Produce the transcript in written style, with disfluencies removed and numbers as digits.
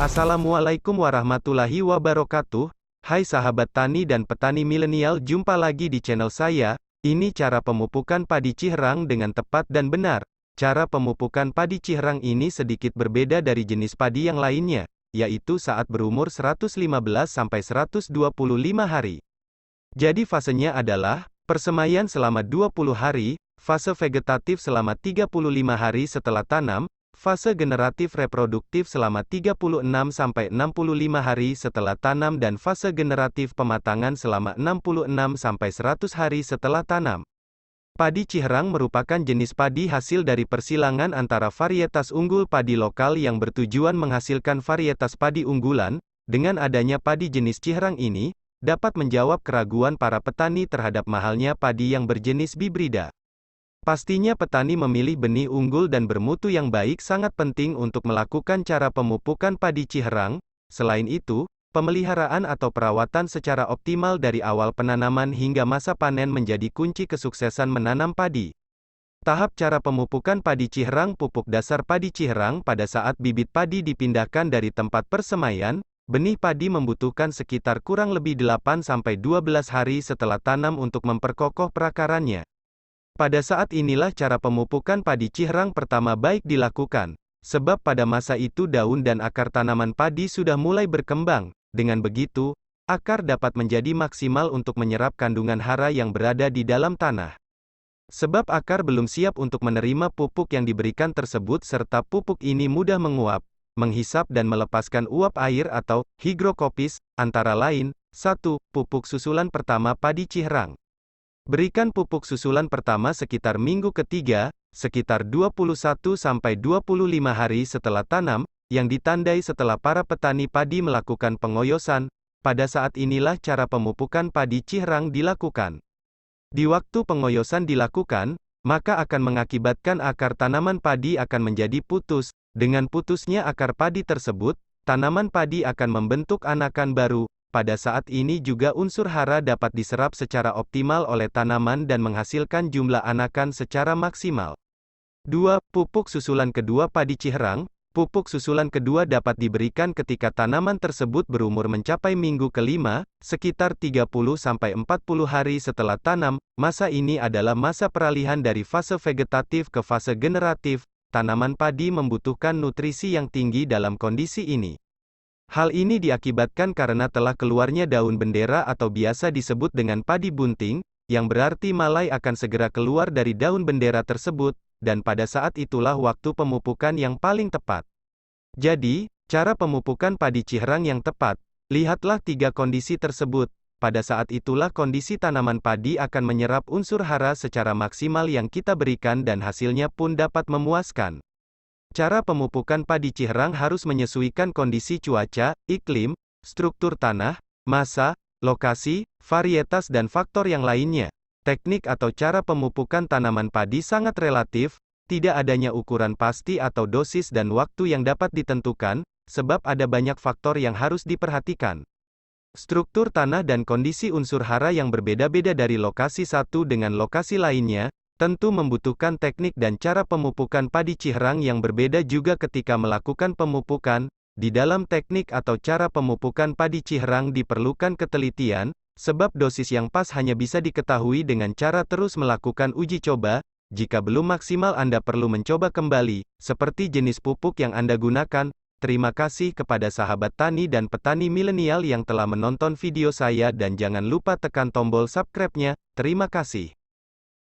Assalamualaikum warahmatullahi wabarakatuh. Hai sahabat tani dan petani milenial, jumpa lagi di channel saya. Ini cara pemupukan padi Ciherang dengan tepat dan benar. Cara pemupukan padi Ciherang ini sedikit berbeda dari jenis padi yang lainnya, yaitu saat berumur 115-125 hari. Jadi fasenya adalah, persemaian selama 20 hari, fase vegetatif selama 35 hari setelah tanam, fase generatif reproduktif selama 36-65 hari setelah tanam dan fase generatif pematangan selama 66-100 hari setelah tanam. Padi Ciherang merupakan jenis padi hasil dari persilangan antara varietas unggul padi lokal yang bertujuan menghasilkan varietas padi unggulan. Dengan adanya padi jenis Ciherang ini, dapat menjawab keraguan para petani terhadap mahalnya padi yang berjenis hibrida. Pastinya petani memilih benih unggul dan bermutu yang baik sangat penting untuk melakukan cara pemupukan padi Ciherang. Selain itu, pemeliharaan atau perawatan secara optimal dari awal penanaman hingga masa panen menjadi kunci kesuksesan menanam padi. Tahap cara pemupukan padi Ciherang. Pupuk dasar padi Ciherang. Pada saat bibit padi dipindahkan dari tempat persemaian, benih padi membutuhkan sekitar kurang lebih 8-12 hari setelah tanam untuk memperkokoh perakarannya. Pada saat inilah cara pemupukan padi Ciherang pertama baik dilakukan, sebab pada masa itu daun dan akar tanaman padi sudah mulai berkembang. Dengan begitu, akar dapat menjadi maksimal untuk menyerap kandungan hara yang berada di dalam tanah. Sebab akar belum siap untuk menerima pupuk yang diberikan tersebut serta pupuk ini mudah menguap, menghisap dan melepaskan uap air atau higrokopis, antara lain, 1. Pupuk susulan pertama padi Ciherang. Berikan pupuk susulan pertama sekitar minggu ketiga, sekitar 21-25 hari setelah tanam, yang ditandai setelah para petani padi melakukan pengoyosan. Pada saat inilah cara pemupukan padi Ciherang dilakukan. Di waktu pengoyosan dilakukan, maka akan mengakibatkan akar tanaman padi akan menjadi putus. Dengan putusnya akar padi tersebut, tanaman padi akan membentuk anakan baru. Pada saat ini juga unsur hara dapat diserap secara optimal oleh tanaman dan menghasilkan jumlah anakan secara maksimal. 2. Pupuk susulan kedua padi Ciherang. Pupuk susulan kedua dapat diberikan ketika tanaman tersebut berumur mencapai minggu kelima, sekitar 30-40 hari setelah tanam. Masa ini adalah masa peralihan dari fase vegetatif ke fase generatif. Tanaman padi membutuhkan nutrisi yang tinggi dalam kondisi ini. Hal ini diakibatkan karena telah keluarnya daun bendera atau biasa disebut dengan padi bunting, yang berarti malai akan segera keluar dari daun bendera tersebut, dan pada saat itulah waktu pemupukan yang paling tepat. Jadi, cara pemupukan padi Ciherang yang tepat, lihatlah 3 kondisi tersebut. Pada saat itulah kondisi tanaman padi akan menyerap unsur hara secara maksimal yang kita berikan dan hasilnya pun dapat memuaskan. Cara pemupukan padi Ciherang harus menyesuaikan kondisi cuaca, iklim, struktur tanah, masa, lokasi, varietas dan faktor yang lainnya. Teknik atau cara pemupukan tanaman padi sangat relatif, tidak adanya ukuran pasti atau dosis dan waktu yang dapat ditentukan, sebab ada banyak faktor yang harus diperhatikan. Struktur tanah dan kondisi unsur hara yang berbeda-beda dari lokasi satu dengan lokasi lainnya, tentu membutuhkan teknik dan cara pemupukan padi Ciherang yang berbeda juga ketika melakukan pemupukan. Di dalam teknik atau cara pemupukan padi Ciherang diperlukan ketelitian, sebab dosis yang pas hanya bisa diketahui dengan cara terus melakukan uji coba. Jika belum maksimal Anda perlu mencoba kembali, seperti jenis pupuk yang Anda gunakan. Terima kasih kepada sahabat tani dan petani milenial yang telah menonton video saya dan jangan lupa tekan tombol subscribe-nya. Terima kasih.